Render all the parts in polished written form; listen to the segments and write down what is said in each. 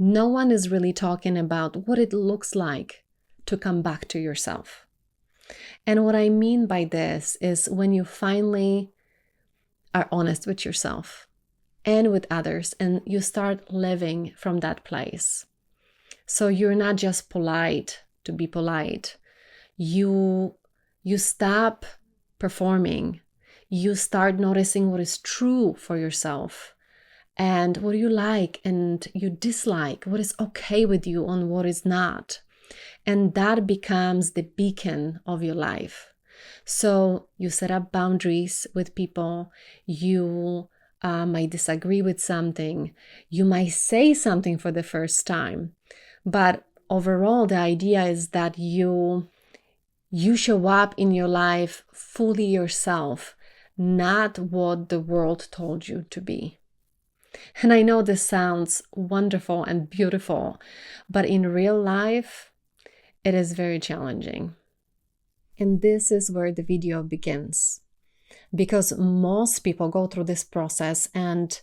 no one is really talking about what it looks like to come back to yourself. And what I mean by this is when you finally are honest with yourself and with others, and you start living from that place. So you're not just polite to be polite. You stop performing. You start noticing what is true for yourself and what you like and you dislike, what is okay with you and what is not. And that becomes the beacon of your life. So you set up boundaries with people. You might disagree with something. You might say something for the first time. But overall, the idea is that you show up in your life fully yourself, not what the world told you to be. And I know this sounds wonderful and beautiful, but in real life, it is very challenging. And this is where the video begins. Because most people go through this process and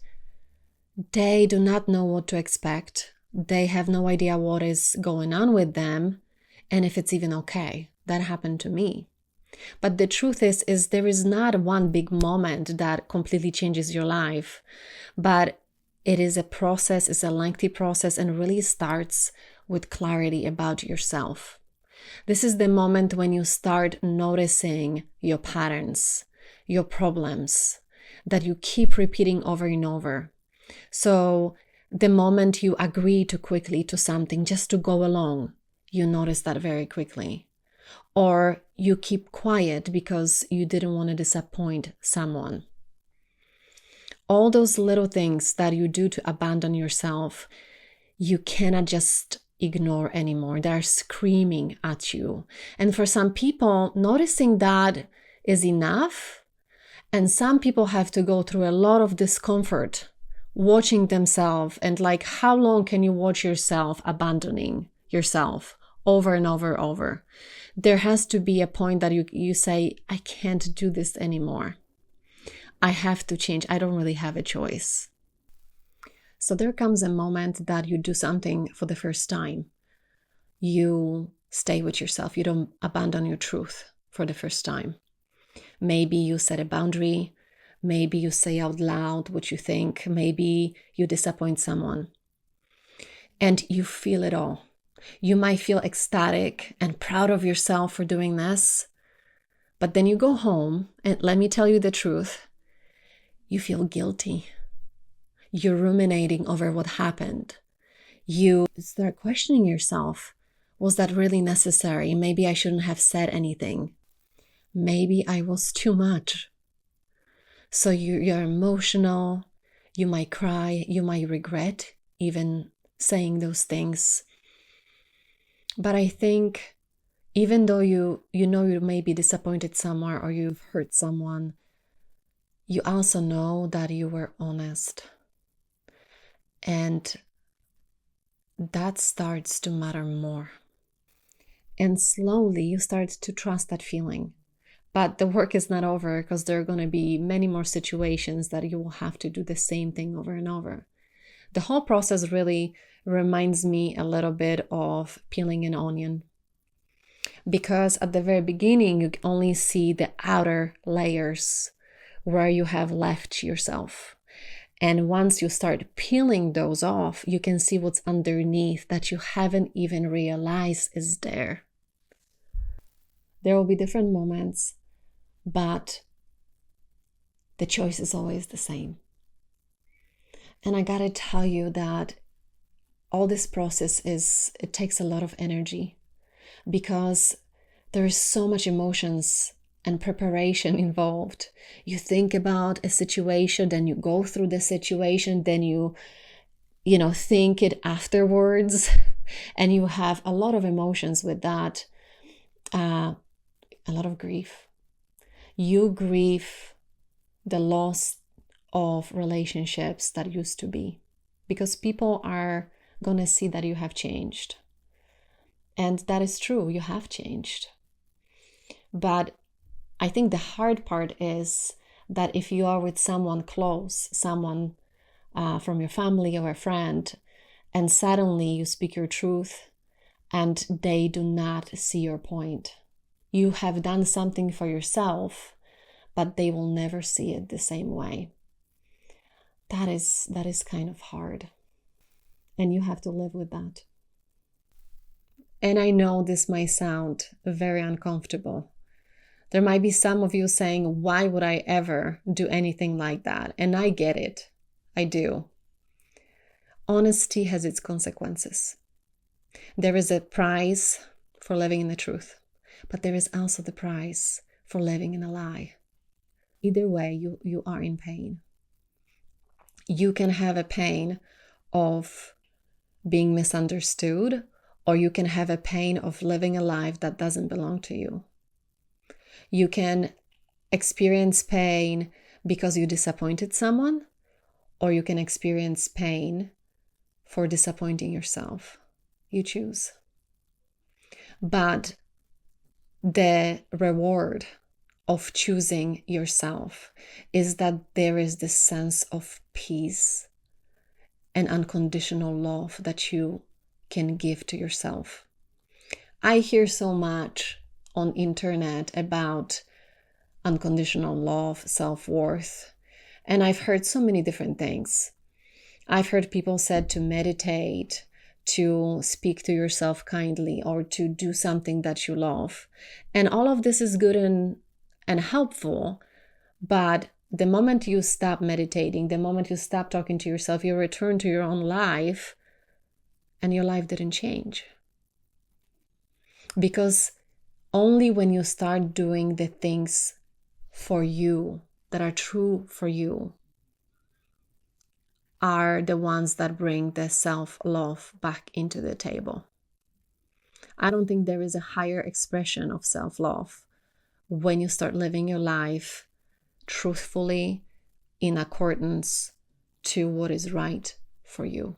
they do not know what to expect. They have no idea what is going on with them and if it's even okay. That happened to me. But the truth is there is not one big moment that completely changes your life, but it is a process, it's a lengthy process, and really starts with clarity about yourself. This is the moment when you start noticing your patterns, your problems that you keep repeating over and over. So the moment you agree too quickly to something just to go along, you notice that very quickly. Or you keep quiet because you didn't want to disappoint someone. All those little things that you do to abandon yourself, you cannot just ignore anymore. They're screaming at you. And for some people, noticing that is enough. And some people have to go through a lot of discomfort watching themselves. And like, how long can you watch yourself abandoning yourself over and over and over? There has to be a point that you say, I can't do this anymore. I have to change. I don't really have a choice. So there comes a moment that you do something for the first time. You stay with yourself. You don't abandon your truth for the first time. Maybe you set a boundary. Maybe you say out loud what you think. Maybe you disappoint someone. And you feel it all. You might feel ecstatic and proud of yourself for doing this. But then you go home, and let me tell you the truth, you feel guilty. You're ruminating over what happened. You start questioning yourself. Was that really necessary? Maybe I shouldn't have said anything. Maybe I was too much. So you're emotional. You might cry. You might regret even saying those things. But I think even though you know you may be disappointed somewhere or you've hurt someone, you also know that you were honest. And that starts to matter more. And slowly you start to trust that feeling. But the work is not over because there are going to be many more situations that you will have to do the same thing over and over. The whole process really reminds me a little bit of peeling an onion. Because at the very beginning, you only see the outer layers where you have left yourself. And once you start peeling those off, you can see what's underneath that you haven't even realized is there. There will be different moments, but the choice is always the same. And I gotta tell you that all this process it takes a lot of energy because there is so much emotions and preparation involved. You think about a situation, then you go through the situation, then you think it afterwards, and you have a lot of emotions with that, a lot of grief. You grieve the loss of relationships that used to be, because people are going to see that you have changed. And that is true, you have changed. But I think the hard part is that if you are with someone close, someone from your family or a friend, and suddenly you speak your truth and they do not see your point. You have done something for yourself, but they will never see it the same way. That is kind of hard. And you have to live with that. And I know this might sound very uncomfortable. There might be some of you saying, why would I ever do anything like that? And I get it. I do. Honesty has its consequences. There is a price for living in the truth, but there is also the price for living in a lie. Either way, you are in pain. You can have a pain of being misunderstood, or you can have a pain of living a life that doesn't belong to you. You can experience pain because you disappointed someone, or you can experience pain for disappointing yourself. You choose. But the reward of choosing yourself is that there is this sense of peace and unconditional love that you can give to yourself. I hear so much on internet about unconditional love, self-worth, and I've heard so many different things. I've heard people said to meditate, to speak to yourself kindly, or to do something that you love. And all of this is good and helpful, but the moment you stop meditating, the moment you stop talking to yourself, you return to your own life, and your life didn't change. Because only when you start doing the things for you that are true for you are the ones that bring the self-love back into the table. I don't think there is a higher expression of self-love when you start living your life truthfully in accordance to what is right for you.